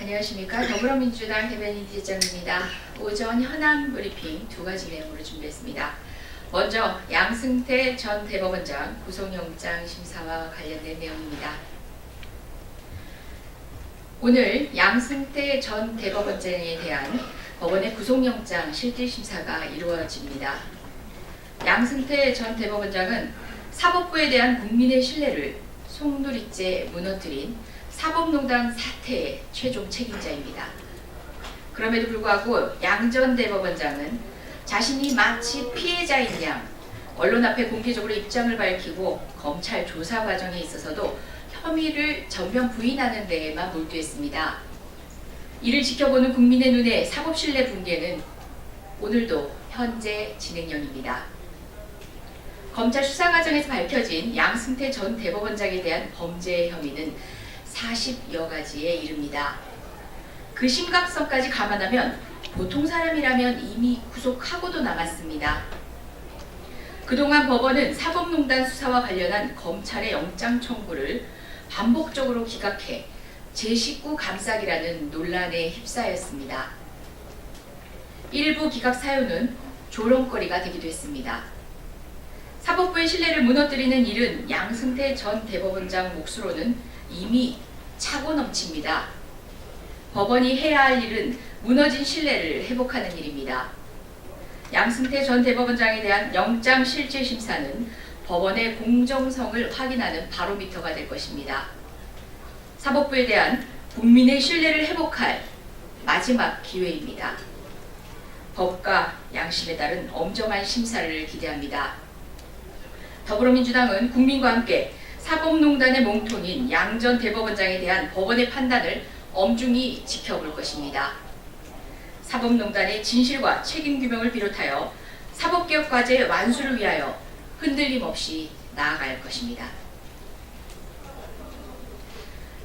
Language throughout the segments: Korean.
안녕하십니까. 더불어민주당 대변인 이재정입니다. 오전 현안 브리핑 두 가지 내용으로 준비했습니다. 먼저 양승태 전 대법원장 구속영장 심사와 관련된 내용입니다. 오늘 양승태 전 대법원장에 대한 법원의 구속영장 실질심사가 이루어집니다. 양승태 전 대법원장은 사법부에 대한 국민의 신뢰를 송두리째 무너뜨린 사법농단 사태의 최종 책임자입니다. 그럼에도 불구하고 양 전 대법원장은 자신이 마치 피해자인 양 언론 앞에 공개적으로 입장을 밝히고 검찰 조사 과정에 있어서도 혐의를 전면 부인하는 데에만 몰두했습니다. 이를 지켜보는 국민의 눈에 사법신뢰 붕괴는 오늘도 현재 진행형입니다. 검찰 수사 과정에서 밝혀진 양승태 전 대법원장에 대한 범죄 혐의는 40여 가지에 이릅니다. 그 심각성까지 감안하면 보통 사람이라면 이미 구속하고도 남았습니다. 그동안 법원은 사법농단 수사와 관련한 검찰의 영장 청구를 반복적으로 기각해 제19 감싸기라는 논란에 휩싸였습니다. 일부 기각 사유는 조롱거리가 되기도 했습니다. 사법부의 신뢰를 무너뜨리는 일은 양승태 전 대법원장 몫으로는 이미 차고 넘칩니다. 법원이 해야 할 일은 무너진 신뢰를 회복하는 일입니다. 양승태 전 대법원장에 대한 영장 실질심사는 법원의 공정성을 확인하는 바로미터가 될 것입니다. 사법부에 대한 국민의 신뢰를 회복할 마지막 기회입니다. 법과 양심에 따른 엄정한 심사를 기대합니다. 더불어민주당은 국민과 함께 사법농단의 몸통인 양 전 대법원장에 대한 법원의 판단을 엄중히 지켜볼 것입니다. 사법농단의 진실과 책임규명을 비롯하여 사법개혁 과제 완수를 위하여 흔들림 없이 나아갈 것입니다.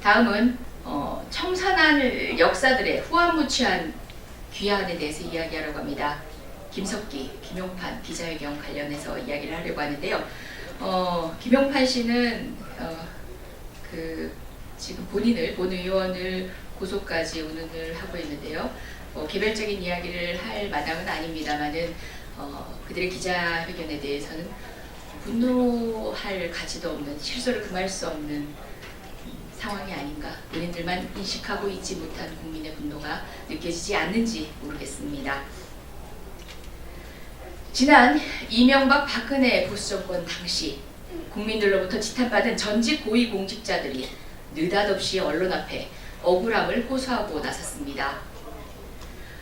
다음은 청산할 역사들의 후한무치한 귀환에 대해서 이야기하려고 합니다. 김석기, 김용판 기자회견 관련해서 이야기를 하려고 하는데요. 김용판 씨는 지금 본 의원을 고소까지 운운을 하고 있는데요. 개별적인 이야기를 할 마당은 아닙니다만은 그들의 기자회견에 대해서는 분노할 가치도 없는, 실소를 금할 수 없는 상황이 아닌가. 본인들만 인식하고 있지 못한 국민의 분노가 느껴지지 않는지 모르겠습니다. 지난 이명박 박근혜 보수정권 당시 국민들로부터 지탄받은 전직 고위공직자들이 느닷없이 언론 앞에 억울함을 호소하고 나섰습니다.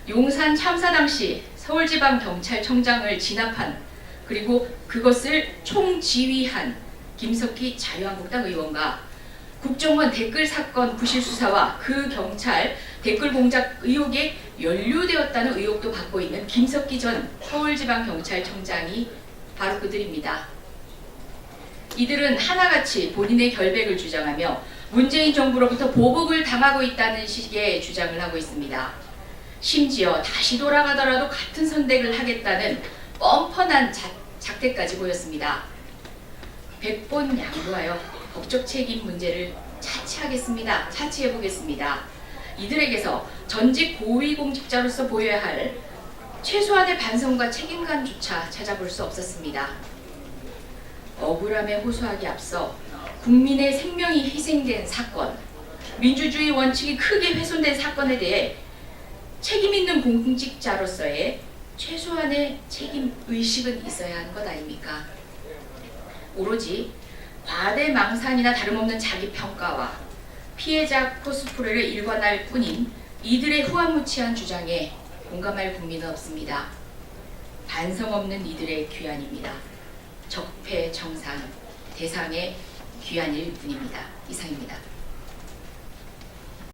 용산 참사 당시 서울지방경찰청장을 진압한, 그리고 그것을 총지휘한 김석기 자유한국당 의원과 국정원 댓글 사건 부실 수사와 그 경찰 댓글 공작 의혹에 연루되었다는 의혹도 받고 있는 김석기 전 서울지방경찰청장이 바로 그들입니다. 이들은 하나같이 본인의 결백을 주장하며 문재인 정부로부터 보복을 당하고 있다는 식의 주장을 하고 있습니다. 심지어 다시 돌아가더라도 같은 선택을 하겠다는 뻔뻔한 작대까지 보였습니다. 100번 양보하여 법적 책임 문제를 차치해보겠습니다. 이들에게서 전직 고위공직자로서 보여야 할 최소한의 반성과 책임감조차 찾아볼 수 없었습니다. 억울함에 호소하기 앞서 국민의 생명이 희생된 사건, 민주주의 원칙이 크게 훼손된 사건에 대해 책임 있는 공직자로서의 최소한의 책임 의식은 있어야 하는 것 아닙니까? 오로지 과대망상이나 다름없는 자기평가와 피해자 코스프레를 일관할 뿐인 이들의 후한무치한 주장에 공감할 국민은 없습니다. 반성 없는 이들의 귀환입니다. 적폐청산 대상의 귀환일 뿐입니다. 이상입니다.